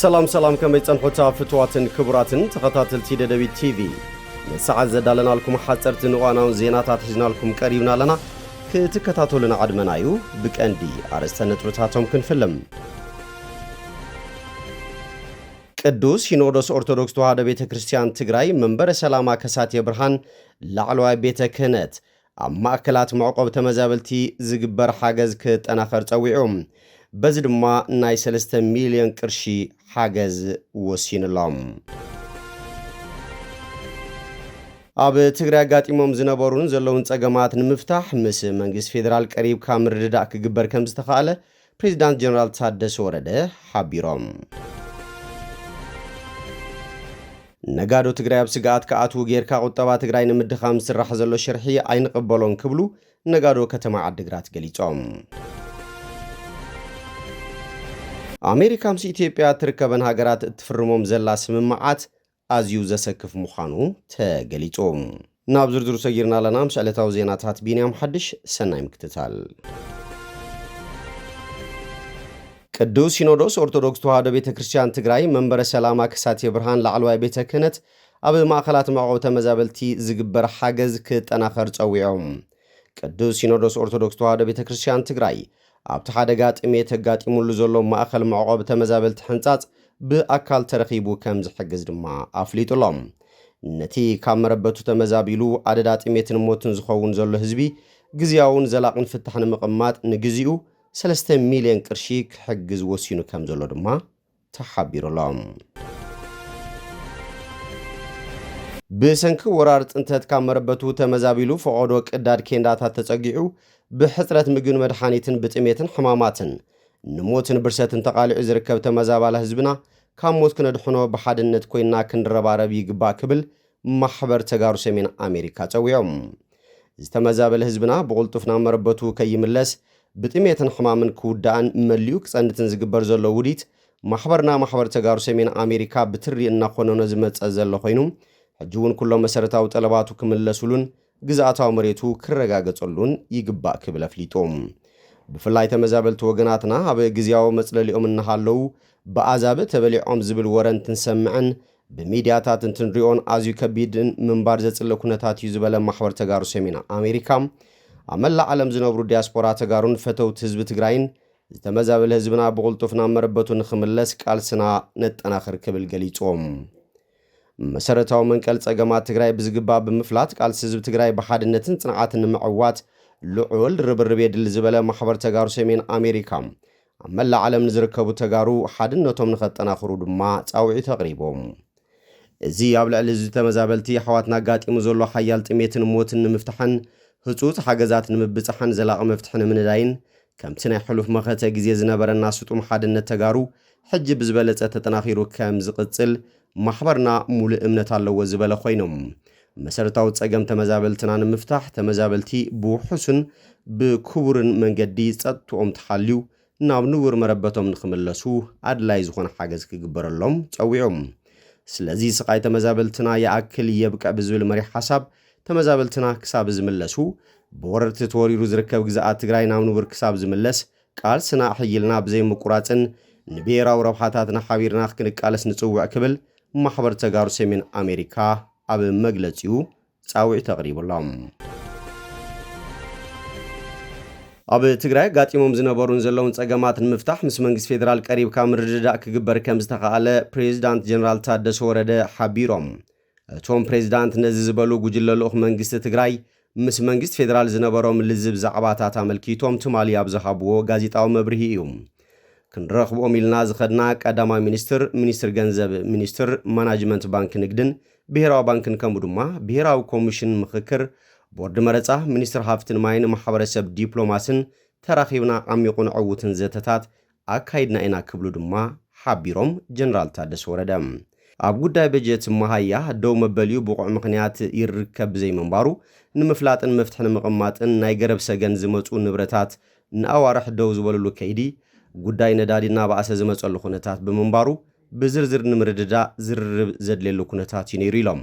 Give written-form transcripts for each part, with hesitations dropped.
ሰላም ከመይ ጸንሖታ ፍትዋትን ክቡራትን ተኸታተልቲ ደደቢት ቲቪ ንሰዓት ዘዳለናልኩም ሓጸርትን እዋናውን ዜናታት ሒዝናልኩም ቀሪብና ኣለና ክትከታተሉና ዓድመናዩ ብቀንዲ ኣርእስተ ነጥብታቶም ክንፍልም ቅዱስ ሲኖዶስ ኦርቶዶክስ ተዋህዶ ቤተ ክርስቲያን ትግራይ መንበረ ሰላማ ከሳቴ ብርሃን ላዕለዋይ ቤተ ክህነት ኣብ ማእከላት መዕቆብ ተመዛበልቲ ዝግበር ሓገዝ ክጠናኸር ጸዊዑም በዚ ድማ ናይ 3 ሚልዮን ቅርሺ ሓገዝ ወሲንሎም ኣብ ትግራይ ጋጢሞም ዝነበሩን ዘለውን ጸገማት ንምፍታሕ ምስ መንግስት ፌደራል ቀሪብካ ምርድዳእ ክግበር ከም ዝተኻለ ፕሬዝዳንት ጀነራል ታደሰ ወረደ ሓቢሮም ነጋዶ ትግራይ ኣብ ስጋኣት ከኣትው ጌርካ ቁጠባ ትግራይ ንምድኻም ዝስራሕ ዘሎ ሽርሒ ኣይንቕበሎን ክብሉ ነጋዶ ከተማ ዓዲግራት ገሊጾም ኣሜሪካ ምስ ኢትዮጵያ ትርከበን ሃገራት እትፍርሞም ዘላ ስምምዓት ኣዝዩ ዘሰክፍ ምዃኑ ተገሊጹ ናብ ዝርዝሩ ሰጊርና ኣለና ምስ ዕለታዊ ዜናታት ቢንያም ሓድሽ ሰናይ ምክትታል ቅዱስ ሲኖዶስ ኦርቶዶክስ ተዋህዶ ቤተ ክርስቲያን ትግራይ መንበረ ሰላማ ከሳቴ ብርሃን ላዕለዋይ ቤተ ክህነት ኣብ ማእከላት መዕቆብ ተመዛበልቲ ዝግበር ሓገዝ ክጠናኸር ጸዊዖም ቅዱስ ሲኖዶስ ኦርቶዶክስ ተዋህዶ ቤተ ክርስቲያን ትግራይ ኣብቲ ሓደጋ ጥሜት ተጋጢሙሉ ዘሎ ማእከል መዕቆብ ተመዛበልቲ ሕንጻጽ ብኣካል ተረኺቡ ከም ዝሕግዝ ድማ ኣፍሊጡሎም ነቲ ካብ መረበቱ ተመዛቢሉ ኣደዳ ጥሜትን ሞትን ዝኸውን ዘሎ ህዝቢ ግዝያውን ዘላቕን ፍታሕ ንምቕማጥ ንግዚኡ 3 ሚልዮን ቅርሺ ክሕግዝ ወሲኑ ከም ዘሎ ድማ ተሓቢሩሎም ብሰንኪ ወራር ጥንተት ካብ መረበቱ ተመዛቢሉ ፈቆዶ ቅዳድ ኬንዳታት ተጸጊዑ ብሕጽረት ምግብን መድሓኒትን ብጥሜትን ሕማማትን ንሞትን ብርሰትን ተቃሊዑ ዝርከብ ተመዛባለ ህዝብና ካብ ሞት ክነድሕኖ ብሓድነት ኮይና ክንረባረብ ይግባእ ክብል ማሕበር ተጋሩ ሰሜን ኣሜሪካ ጸዊዖም ዝተመዛበለ ህዝብና ብቁልጡፍ ናብ መረበቱ ከይምለስ ብጥሜትን ሕማምን ክውዳእን መሊኡ ክጸንትን ዝግበር ዘሎ ውዲት ማሕበርና ማሕበር ተጋሩ ሰሜን ኣሜሪካ ብትሪ እናኾነኖ ዝመጸእ ዘሎ ኮይኑ ሕጂ እውን ኩሎም መሰረታዊ ጠለባቱ ክምለሱሉን ግዛኣታዊ መሬቱ ክረጋገጸሉን ይግባእ ክብል ኣፍሊጦም ብፍላይ ተመዛበልቲ ወገናትና ኣብ ግዝያዊ መጽለሊኦም እናሃለው ብኣዛብ ተበሊዖም ዝብል ወረንትን ሰምዕን ብሚድያታት እንትንሪኦን ኣዝዩ ከቢድን ምንባር ዘጽለ ኩነታት እዩ ዝበለ ማሕበር ተጋሩ ሰሜን ኣሜሪካ ኣብ መላእ ዓለም ዝነብሩ ዲያስፖራ ተጋሩን ፈተውት ህዝቢ ትግራይን ዝተመዛበለ ህዝብና ብቁልጡፍ ናብ መረበቱ ንኽምለስ ቃልስና ነጠናኽር ክብል ገሊጾም መሰረታዊ መንቀል ጸገማት ትግራይ ብዝግባእ ብምፍላት ቃልሲ ህዝቢ ትግራይ ብሓድነትን ጽንዓትን ንምዕዋት ልዑል ርብርብ የድሊ ዝበለ ማሕበር ተጋሩ ሰሜን ኣሜሪካ ኣብ መላእ ዓለም ንዝርከቡ ተጋሩ ሓድነቶም ንኸጠናኽሩ ድማ ጻውዒት ኣቕሪቦም እዚ ኣብ ልዕሊ ህዝቢ ተመዛበልቲ ኣሕዋትና ኣጋጢሙ ዘሎ ሓያል ጥሜትን ሞትን ንምፍታሕን ህጹጽ ሓገዛት ንምብጻሕን ዘላቒ መፍትሒ ንምንዳይን ከምቲ ናይ ሕሉፍ መኸተ ግዜ ዝነበረና ስጡም ሓድነት ተጋሩ ሕጂ ብዝበለጸ ተጠናኺሩ ከም ዝቕጽል ማሕበርና ሙሉእ እምነት ኣለዎ ዝበለ ኮይኖም መሰረታዊ ጸገም ተመዛበልትና ንምፍታሕ ተመዛበልቲ ብውሑስን ብክቡርን መንገዲ ጸጥትኦም ተሓልዩ ናብ ንቡር መረበቶም ንኽምለሱ ኣድላይ ዝኾነ ሓገዝ ክግበረሎም ጸዊዖም ስለዚ ስቃይ ተመዛበልትና ይኣክል የብቅዕ ብዝብል መሪ ሓሳብ ተመዛበልትና ክሳብ ዝምለሱ ብወረርቲ ተወሪሩ ዝርከብ ግዛኣት ትግራይ ናብ ንቡር ክሳብ ዝምለስ ቃልስና ሕይልና ብዘይ ምቁራጽን ንብሔራዊ ረብሓታትና ሓቢርና ክንቃለስ ንጽውዕ ክብል ማሕበር ተጋሩ ሰሜን ኣሜሪካ ኣብ መግለጺኡ ጻውዒት ኣቕሪቡሎም ኣብ ትግራይ ጋጢሞም ዝነበሩን ዘለውን ጸገማት ንምፍታሕ ምስ መንግስት ፌደራል ቀሪብካ ምርድዳእ ክግበር ከም ዝተኻኣለ ፕሬዝዳንት ጀነራል ታደሰ ወረደ ሓቢሮም እቶም ፕሬዝዳንት ነዚ ዝበሉ ጉጅለ ልኡኽ መንግስቲ ትግራይ ምስ መንግስት ፌደራል ዝነበሮም ልዝብ ዛዕባታት ኣመልኪቶም ትማሊ ኣብ ዝሃብዎ ጋዜጣዊ መብርሂ እዩ ክንረኽቦም ኢልና ዝኸድና ቀዳማይ ሚኒስትር ገንዘብ ሚኒስትር ማናጅመንት ባንክ ንግድን ብሔራዊ ባንክን ከምኡ ድማ ብሔራዊ ኮሚሽን ምክክር ቦርድ መረፃ ሚኒስትር ሃፍትን ማይን ማሕበረሰብ ዲፕሎማስን ተራኺብና ዓሚቑን ዕውትን ዘተታት ኣካይድና ኢና ክብሉ ድማ ሓቢሮም ጀነራል ታደሰ ወረደ ኣብ ጉዳይ በጀት መሃያ ደው መበልዩ ብቑዕ ምኽንያት ይርከብ ዘይምንባሩ ንምፍላጥን መፍትሒ ንምቕማጥን ናይ ገረብ ሰገን ዝመፁ ንብረታት ንኣዋርሕ ደው ዝበልሉ ከይዲ ጉዳይ ነዳዲና ባእሰ ዝመጸሉ ኩነታት ብምንባሩ ብዝርዝር ንምርድዳእ ዝርርብ ዘድልየሉ ኩነታት እዩ ነይሩ ኢሎም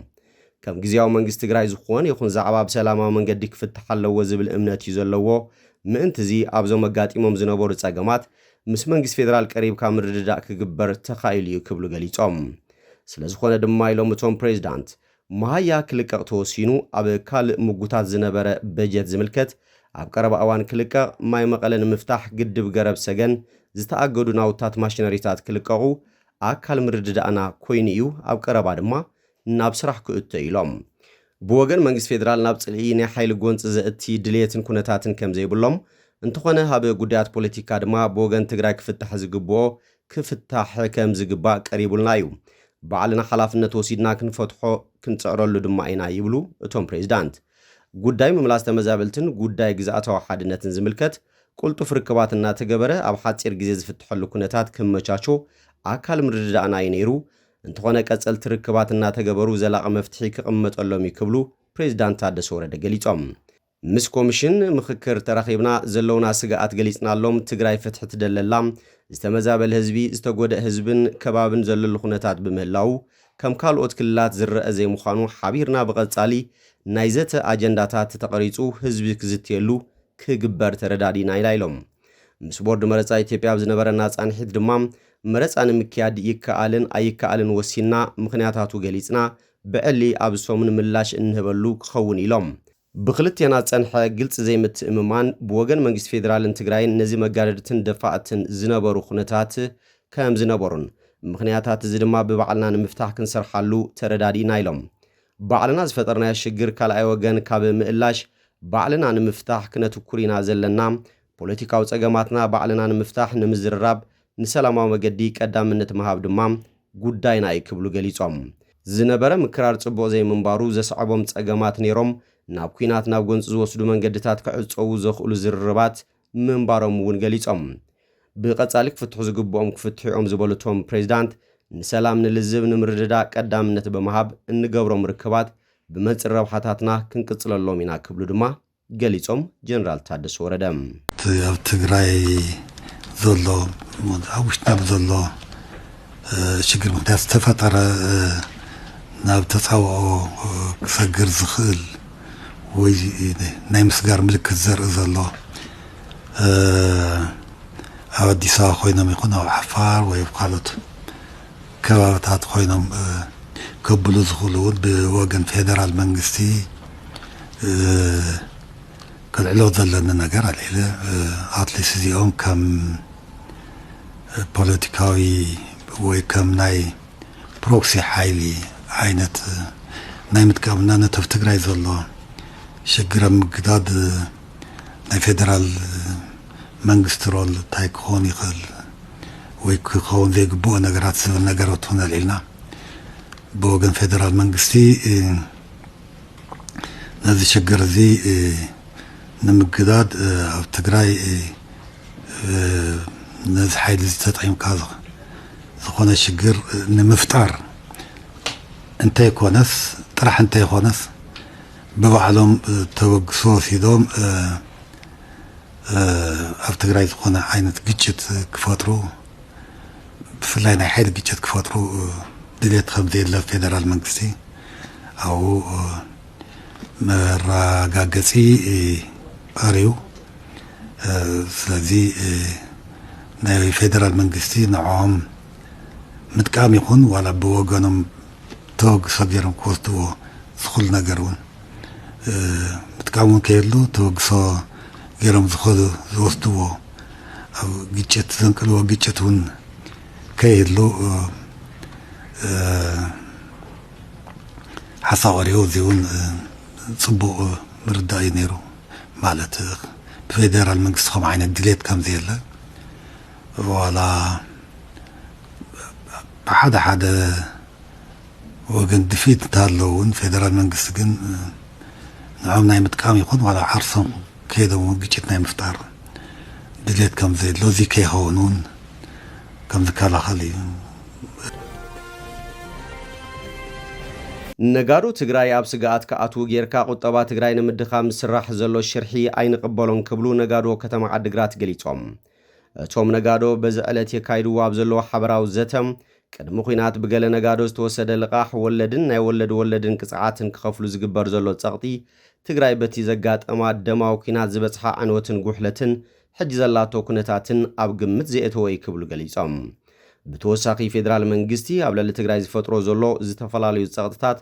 ከም ግዝያዊ መንግስቲ ትግራይ ዝኾነ ይኹን ዛዕባ ብሰላማዊ መንገዲ ክፍታሕ ኣለዎ ዝብል እምነት እዩ ዘለዎ ምእንቲ እዚ ኣብዞም ኣጋጢሞም ዝነበሩ ጸገማት ምስ መንግስቲ ፌደራል ቀሪብካ ምርድዳእ ክግበር ተኻኢሉ እዩ ክብሉ ገሊጾም ስለዝኾነ ድማ ኢሎም እቶም ፕሬዚዳንት መሃያ ክልቀቕ ተወሲኑ ኣብ ካልእ ምጉታት ዝነበረ በጀት ዝምልከት ኣብ ቀረባ እዋን ክልቀቕ ማይ መቐለ ንምፍታሕ ግድብ ገረብ ሰገን ዝተኣገዱ ናውታት ማሽነሪታት ክልቀቑ ኣካል ምርድዳእና ኮይኑ እዩ ኣብ ቀረባ ድማ ናብ ስራሕ ክእቶ ኢሎም ብወገን መንግስቲ ፌደራል ናብ ጽልኢ ናይ ሓይሊ ጎንፂ ዘእቲ ድሌትን ኩነታትን ከም ዘይብሎም እንተኾነ ሃበ ጉዳያት ፖለቲካ ድማ ብወገን ትግራይ ክፍታሕ ዝግብኦ ክፍታሕ ከም ዝግባእ ቀሪቡልና እዩ ባዕልና ሓላፍነት ወሲድና ክንፈትሖ ክንጽዕረሉ ድማ ኢና ይብሉ እቶም ፕሬዚዳንት ጉዳይ ምምላስ ተመዛበልትን ጉዳይ ግዛኣታዊ ሓድነትን ዝምልከት ቁልጡፍ ርክባት እናተገበረ ኣብ ሓፂር ግዜ ዝፍትሐሉ ኩነታት ክመቻቾ ኣካል ምርድዳእና እዩ ነይሩ እንተኾነ ቀጸልቲ ርክባት እናተገበሩ ዘላቒ መፍትሒ ክቕመጠሎም ይክብሉ ፕሬዚዳንት ታደሰ ወረደ ገሊጾም ምስ ኮሚሽን ምክክር ተራኺብና ዘለውና ስጋኣት ገሊጽናሎም ትግራይ ፍትሒ ትደለላ ዝተመዛበለ ህዝቢ ዝተጎደእ ህዝብን ከባብን ዘለሉ ኩነታት ብምህላው ከም ካልኦት ክልላት ዝረአ ዘይምዃኑ ሓቢርና ብቐጻሊ ናይ ዘተ ኣጀንዳታት ተቐሪጹ ህዝቢ ክዝትየሉ ክግበር ተረዳዲና ኢሎም ምስ ቦርድ መረፃ ኢትዮጵያ ዝነበረና ጻንሒት ድማ መረፃ ንምክያድ ይከኣልን ኣይከኣልን ወሲና ምኽንያታቱ ገሊጽና ብዕሊ ኣብ ሶምን ምላሽ እንህበሉ ክኸውን ኢሎም ብክልቴና ጸንሐ ግልጽ ዘይምትእምማን ብወገን መንግስቲ ፌደራልን ትግራይን ነዚ መጋደድትን ደፋእትን ዝነበሩ ኩነታት ከም ዝነበሩን ምኽንያታት እዚ ድማ ብባዕልና ንምፍታሕ ክንሰርሓሉ ተረዳዲና ኢሎም ባዕልና ዝፈጠርናዮ ሽግር ካልኣይ ወገን ካብ ምእላሽ ባዕልና ንምፍታሕ ክነትኩር ኢና ዘለና ፖለቲካዊ ጸገማትና ባዕልና ንምፍታሕ ንምዝርራብ ንሰላማዊ መገዲ ቀዳምነት መሃብ ድማ ጉዳይና ይክብሉ ገሊጾም ዝነበረ ምክራር ጽቡቕ ዘይምንባሩ ዘስዓቦም ጸገማት ነይሮም ናብ ኩናት ናብ ጎንፂ ዝወስዱ መንገድታት ክዕፀው ዘኽእሉ ዝርርባት ምንባሮም እውን ገሊጾም ብቐጻሊ ክፍትሑ ዝግብኦም ክፍትሕኦም ዝበሉቶም ፕሬዚዳንት ንሰላም ንልዝብ ንምርድዳእ ቀዳምነት በመሃብ እንገብሮም ርክባት ብመንጽር ረብሓታትና ክንቅጽለሎም ኢና ክብሉ ድማ ገሊጾም ጀነራል ታደሰ ወረደ ኣብ ትግራይ ዘሎ ኣብ ውሽጥና ዘሎ ሽግር ምክንያት ዝተፈጠረ ናብ ተፃውኦ ክሰግር ዝኽእል ወይ ናይ ምስጋር ምልክት ዘርኢ ዘሎ ኣብ ኣዲስ ኣበባ ኮይኖም ይኹን ኣብ ዓፋር ወይ ካልኦት ከባቢታት ኮይኖም ከብሉ ዝኽእሉ እውን ብወገን ፌደራል መንግስቲ ክልዕሎ ዘለና ነገር ኣለ ኣትሊስ እዚኦም ከም ፖለቲካዊ ወይ ከም ናይ ፕሮክሲ ሓይሊ ዓይነት ናይ ምጥቃምና ነተብ ትግራይ ዘሎ ሽግር ምግዳድ ናይ ፌደራል መንግስቲ ሮል እንታይ ክኾን ይኽእል ወይ ክኸውን ዘይግብኦ ነገራት ዝብል ነገራት ሆነ ኢልና ብወገን ፌደራል መንግስቲ ነዚ ሽግር እዚ ንምግዳድ ኣብ ትግራይ ነዚ ሓይሊ ዝተጠቂምካ ዝኾነ ሽግር ንምፍጣር እንታይ ኮነስ ጥራሕ እንታይ ኮነስ በባዕሎም ተወግሶ ወሲዶም ኣብ ትግራይ ዝኾነ ዓይነት ግጭት ክፈጥሩ ብፍላይ ናይ ሓይሊ ግጭት ክፈጥሩ ድሌት ከም ዘየለ ፌደራል መንግስቲ ኣብኡ መረጋገፂ ቀሪቡ ስለዚ ናይ ፌደራል መንግስቲ ንዖም ምጥቃም ይኹን ዋላ ብወገኖም ተወግሶ ገይሮም ክወስድዎ ዝኽእሉ ነገር እውን ምጥቃም እውን ከየሉ ተወግሶ ገይሮም ዝወስድዎ ኣብ ግጭት ዘንቅልዎ ግጭት እውን ከየሉ ሓሳብ ቀሪቡ እዚ እውን ጽቡቕ ምርዳእ እዩ ነይሩ ማለት ብፌደራል መንግስቲ ከምኡ ዓይነት ድሌት ከም ዘየለ ዋላ ብሓደ ሓደ ወገን ድፊት እንተሃለዉ እውን ፌደራል መንግስቲ ግን ንዖም ናይ ምጥቃም ይኹን ዋላ ዓርሶም ከይዶም እውን ግጭት ናይ ምፍጣር ድሌት ከም ዘየሎ እዚ ከይኸውን እውን ከም ዝከላኸል እዩ ነጋዶ ትግራይ ኣብ ስጋኣት ከኣትዉ ጌርካ ቁጠባ ትግራይ ንምድኻም ዝስራሕ ዘሎ ሽርሒ ኣይንቕበሎን ክብሉ ነጋዶ ከተማ ዓዲግራት ገሊጾም እቶም ነጋዶ በዚ ዕለት የካይድዎ ኣብ ዘለዎ ሓበራዊ ዘተም ቅድሚ ኩናት ብገለ ነጋዶ ዝተወሰደ ልቓሕ ወለድን ናይ ወለድን ቅፅዓትን ክኸፍሉ ዝግበር ዘሎ ጸቕጢ ትግራይ በቲ ዘጋጠማ ደማዊ ኩናት ዝበፅሓ ዓንወትን ጉሕለትን ሕጂ ዘላቶ ኩነታትን ኣብ ግምት ዘእተወ ይክብሉ ገሊጾም ብተወሳኺ ፌደራል መንግስቲ ኣብ ልዕሊ ትግራይ ዝፈጥሮ ዘሎ ዝተፈላለዩ ጸቕጥታት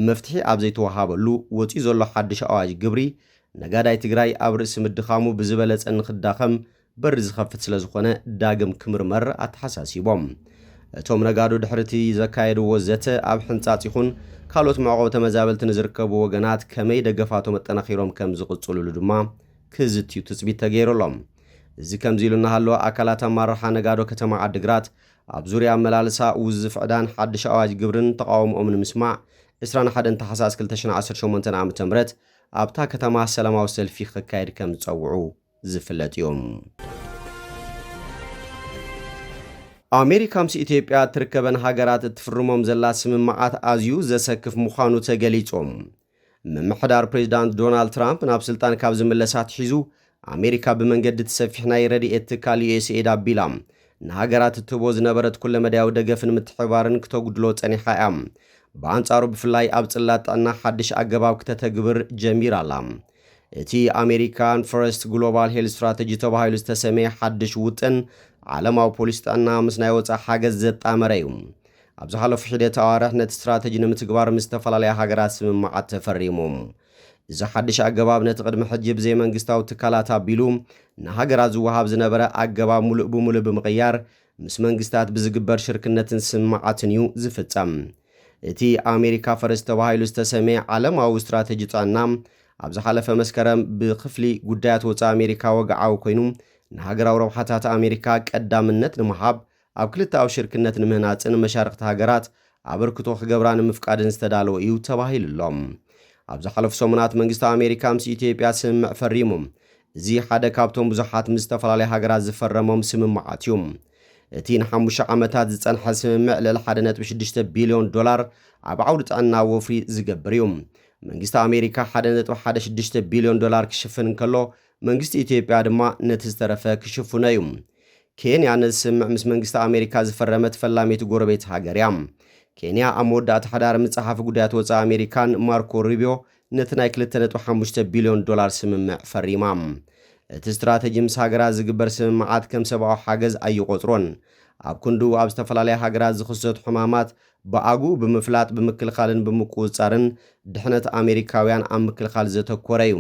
መፍትሒ ኣብ ዘይተወሃበሉ ወፂኡ ዘሎ ሓድሽ ኣዋጅ ግብሪ ነጋዳይ ትግራይ ኣብ ርእሲ ምድኻሙ ብዝበለጸ ንኽዳኸም በሪ ዝኸፍት ስለ ዝኾነ ዳግም ክምርመር ኣተሓሳሲቦም እቶም ነጋዶ ድሕርቲ ዘካየድዎ ዘተ ኣብ ሕንጻጽ ይኹን ካልኦት መዕቆብ ተመዛበልቲ ንዝርከቡ ወገናት ከመይ ደገፋቶም ኣጠናኺሮም ከም ዝቕጽሉሉ ድማ ክዝትዩ ትጽቢት ተገይሩሎም እዚ ከምዚ ኢሉ እናሃለወ ኣካላት ኣመራርሓ ነጋዶ ከተማ ዓዲግራት ኣብ ዙርያ ኣመላልሳ ውዝፍ ዕዳን ሓድሽ ኣዋጅ ግብርን ተቃውሞኦም ንምስማዕ 21 ታሕሳስ 2018 ዓ.ም ኣብታ ከተማ ሰላማዊ ሰልፊ ክካየድ ከም ዝጸውዑ ዝፍለጥ እዮም ኣሜሪካ ምስ ኢትዮጵያ ትርከበን ሃገራት እትፍርሞም ዘላ ስምምዓት ኣዝዩ ዘሰክፍ ምዃኑ ተገሊጾም ምምሕዳር ፕሬዚዳንት ዶናልድ ትራምፕ ናብ ስልጣን ካብ ዝምለሳት ሒዙ ኣሜሪካ ብመንገዲ ትሰፊሕ ናይ ረድኤት ትካል ዩኤስኤድ ኣቢላ ንሃገራት እትህቦ ዝነበረት ኩለ መድያዊ ደገፍን ምትሕባርን ክተጉድሎ ጸኒሓ እያ በኣንጻሩ ብፍላይ ኣብ ጽላት ጥዕና ሓድሽ ኣገባብ ክተተግብር ጀሚራላ እቲ ኣሜሪካን ፈርስት ግሎባል ሄልት ስትራቴጂ ተባሂሉ ዝተሰመየ ሓድሽ ውጥን ዓለማዊ ፖሊሲ ጥዕና ምስ ናይ ወፃኢ ሓገዝ ዘጣመረ እዩ ኣብ ዝሓለፉ ሒደት ኣዋርሕ ነቲ ስትራቴጂ ንምትግባር ምስ ዝተፈላለያ ሃገራት ስምምዓት ተፈሪሞም እዚ ሓድሽ ኣገባብ ነቲ ቅድሚ ሕጂ ብዘይ መንግስታዊ ትካላት ኣቢሉ ንሃገራት ዝወሃብ ዝነበረ ኣገባብ ሙሉእ ብምሉእ ብምቕያር ምስ መንግስታት ብዝግበር ሽርክነትን ስምምዓትን እዩ ዝፍጸም እቲ ኣሜሪካ ፈረስ ተባሂሉ ዝተሰመየ ዓለማዊ ስትራቴጂ ጥዕና ኣብ ዝሓለፈ መስከረም ብክፍሊ ጉዳያት ወፃኢ ኣሜሪካ ወግዓዊ ኮይኑ ንሃገራዊ ረብሓታት ኣሜሪካ ቀዳምነት ንምሃብ ኣብ ክልታዊ ሽርክነት ንምህናፅን መሻርክቲ ሃገራት ኣበርክቶ ክገብራ ንምፍቃድን ዝተዳለወ እዩ ተባሂሉሎም ኣብ ዝሓለፉ ሰሙናት መንግስቲ ኣሜሪካ ምስ ኢትዮጵያ ስምምዕ ፈሪሞም እዚ ሓደ ካብቶም ብዙሓት ምስ ዝተፈላለያ ሃገራት ዝፈረሞም ስምምዓት እዩ እቲ ን5 ዓመታት ዝጸንሐ ስምምዕ ልዕሊ 1.6 ቢልዮን ዶላር ኣብ ዓውዲ ጥዕና ወፍሪ ዝገብር እዩ መንግስቲ ኣሜሪካ 1.16 ቢልዮን ዶላር ክሽፍን እንከሎ መንግስቲ ኢትዮጵያ ድማ ነቲ ዝተረፈ ክሽፍኖ እዩ ኬንያ ነዚ ስምምዕ ምስ መንግስቲ ኣሜሪካ ዝፈረመት ፈላሜት ጎረቤት ሃገር እያ ኬንያ ኣብ መወዳእታ ሓዳር ምጽሓፍ ጉዳያት ወፃኢ ኣሜሪካን ማርኮ ሩቢዮ ነቲ ናይ 2.5 ቢልዮን ዶላር ስምምዕ ፈሪማ እቲ ስትራቴጂ ምስ ሃገራት ዝግበር ስምምዓት ከም ሰብኣዊ ሓገዝ ኣይቆጽሮን ኣብ ክንዱ ኣብ ዝተፈላለያ ሃገራት ዝኽሰቱ ሕማማት ብኣጉኡ ብምፍላጥ ብምክልኻልን ብምቁፅጻርን ድሕነት ኣሜሪካውያን ኣብ ምክልኻል ዘተኮረ እዩ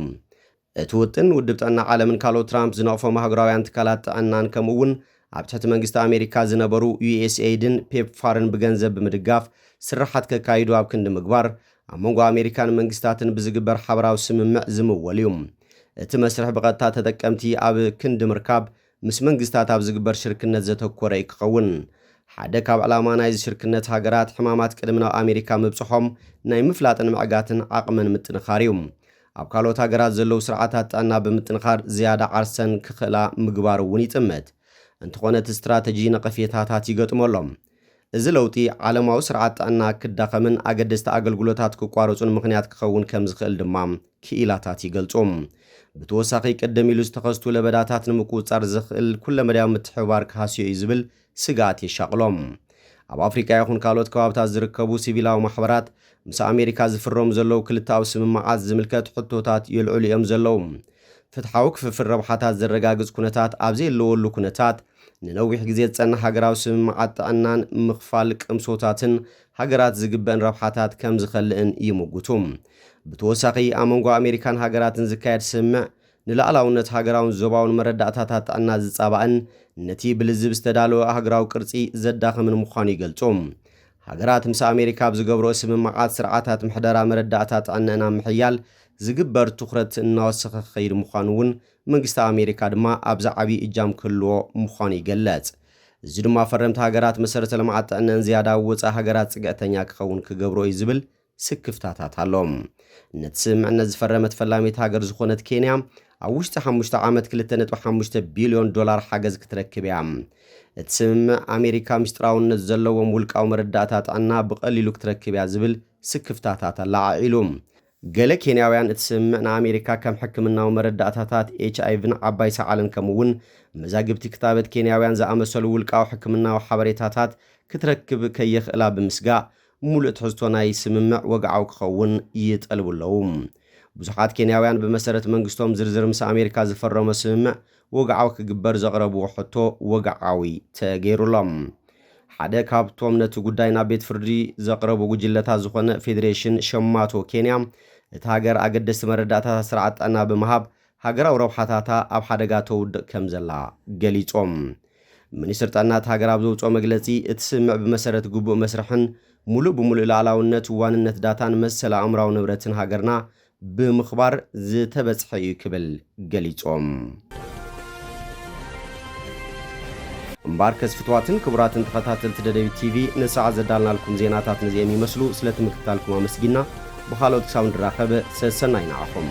እቲ ውጥን ውድብ ጥዕና ዓለምን ካልኦት ትራምፕ ዝነቕፎም ሃገራውያን ትካላት ጥዕናን ከምኡውን ኣብ ትሕቲ መንግስቲ ኣሜሪካ ዝነበሩ ዩኤስኤድን ፔፕፋርን ብገንዘብ ብምድጋፍ ስራሓት ከካይዱ ኣብ ክንዲ ምግባር ኣብ መንጎ ኣሜሪካን መንግስታትን ብዝግበር ሓበራዊ ስምምዕ ዝምወል እዩ እቲ መስርሕ ብቐጥታ ተጠቀምቲ ኣብ ክንዲ ምርካብ ምስ መንግስታት ኣብ ዝግበር ሽርክነት ዘተኮረ ክኸውን ሓደ ካብ ዕላማ ናይዚ ሽርክነት ሃገራት ሕማማት ቅድሚ ናብ ኣሜሪካ ምብጽሖም ናይ ምፍላጥን ምዕጋትን ዓቕመን ምጥንኻር እዩ ኣብ ካልኦት ሃገራት ዘለዉ ስርዓታት ጥዕና ብምጥንኻር ዝያዳ ዓርሰን ክኽእላ ምግባር እውን ይጥመት እንተኾነ እቲ ስትራቴጂ ነቐፌታታት ይገጥመሎም እዚ ለውጢ ዓለማዊ ስርዓት ጥዕና ክዳኸምን ኣገደስቲ ኣገልግሎታት ክቋረጹን ምኽንያት ክኸውን ከም ዝኽእል ድማ ክኢላታት ይገልጹም ብተወሳኺ ቀደም ኢሉ ዝተኸስቱ ለበዳታት ንምቁፅጻር ዝኽእል ኩለ መድያዊ ምትሕብባር ክሃስዮ እዩ ዝብል ስጋት የሻቕሎም ኣብ ኣፍሪካ ይኹን ካልኦት ከባብታት ዝርከቡ ሲቪላዊ ማሕበራት ምስ ኣሜሪካ ዝፍረሙ ዘለዉ ክልታዊ ስምምዓት ዝምልከት ሕቶታት የልዕሉ እዮም ዘለዉ ፍትሓዊ ክፍፍል ረብሓታት ዘረጋግጽ ኩነታት ኣብ ዘየለወሉ ኩነታት ንነዊሕ ግዜ ዝጸንሕ ሃገራዊ ስምምዓት ጥዕናን ምኽፋል ቅምሶታትን ሃገራት ዝግበአን ረብሓታት ከም ዝኸልእን ይምጉቱ ብተወሳኺ ኣብ መንጎ ኣሜሪካን ሃገራትን ዝካየድ ስምምዕ ንላዕላውነት ሃገራውን ዞባውን መረዳእታታት ጥዕና ዝጻባእን ነቲ ብልዝብ ዝተዳለወ ሃገራዊ ቅርጺ ዘዳኸምን ምዃኑ ይገልጹ ሃገራት ምስ ኣሜሪካ ብዝገብሮ ስምምዓት ስርዓታት ምሕደራ መረዳእታ ጥዕናና ምሕያል ዝግበር ትኹረት እናወሰኸ ክኸይድ ምዃኑ እውን መንግስቲ ኣሜሪካ ድማ ኣብዛ ዓብዪ እጃም ክህልዎ ምዃኑ ይገለጽ እዚ ድማ ፈረምቲ ሃገራት መሰረተ ልምዓት ጥዕናን ዝያዳ ወፃኢ ሃገራት ጽግዕተኛ ክኸውን ክገብሮ እዩ ዝብል ስክፍታታት ኣሎም ነቲ ስምምዕነት ዝፈረመት ፈላሜት ሃገር ዝኾነት ኬንያ ኣብ ውሽጢ 5 ዓመት 2.5 ቢልዮን ዶላር ሓገዝ ክትረክብ እያ እቲ ስምምዕ ኣሜሪካ ምስጢራውነት ዘለዎም ውልቃዊ መረዳእታ ጥዕና ብቐሊሉ ክትረክብ እያ ዝብል ስክፍታታት ኣላዓዒሉ ገለ ኬንያውያን እቲ ስምምዕ ንኣሜሪካ ከም ሕክምናዊ መረዳእታታት ኤችኣይቪን ዓባይ ሰዓልን ከምኡውን መዛግብቲ ክታበት ኬንያውያን ዝኣመሰሉ ውልቃዊ ሕክምናዊ ሓበሬታታት ክትረክብ ከየኽእላ ብምስጋእ ሙሉእ ትሕዝቶ ናይ ስምምዕ ወግዓዊ ክኸውን ይጠልቡ ኣለዉ ብዙሓት ኬንያውያን ብመሰረት መንግስቶም ዝርዝር ምስ ኣሜሪካ ዝፈረመ ስምምዕ ወግዓዊ ክግበር ዘቕረብዎ ሕቶ ወግዓዊ ተገይሩሎም ሓደ ካብቶም ነቲ ጉዳይ ናብ ቤት ፍርዲ ዘቕረቡ ጉጅለታት ዝኾነ ፌደሬሽን ሸማቶ ኬንያ እቲ ሃገር ኣገደስቲ መረዳእታታት ስርዓት ጥዕና ብምሃብ ሃገራዊ ረብሓታታ ኣብ ሓደጋ ተውድቕ ከም ዘላ ገሊጾም ሚኒስትር ጥዕና ሃገር ኣብ ዘውፅኦ መግለጺ እቲ ስምዕ ብመሰረት ግቡእ መስርሕን ሙሉእ ብምሉእ ላዕላውነት ዋንነት ዳታን መሰለ ኣእምራዊ ንብረትን ሃገርና ብምኽባር ዝተበጽሐ እዩ ክብል ገሊጾም እምባር ከስፍትዋትን ክቡራትን ተኸታተልቲ ደደቢት ቲቪ ንሰዓት ዘዳልናልኩም ዜናታት ነዚኦም ይመስሉ ስለትምክትታልኩም ኣመስጊና ብኻልኦት ክሳብ ንራኸበ ሰናይ ንዓኹም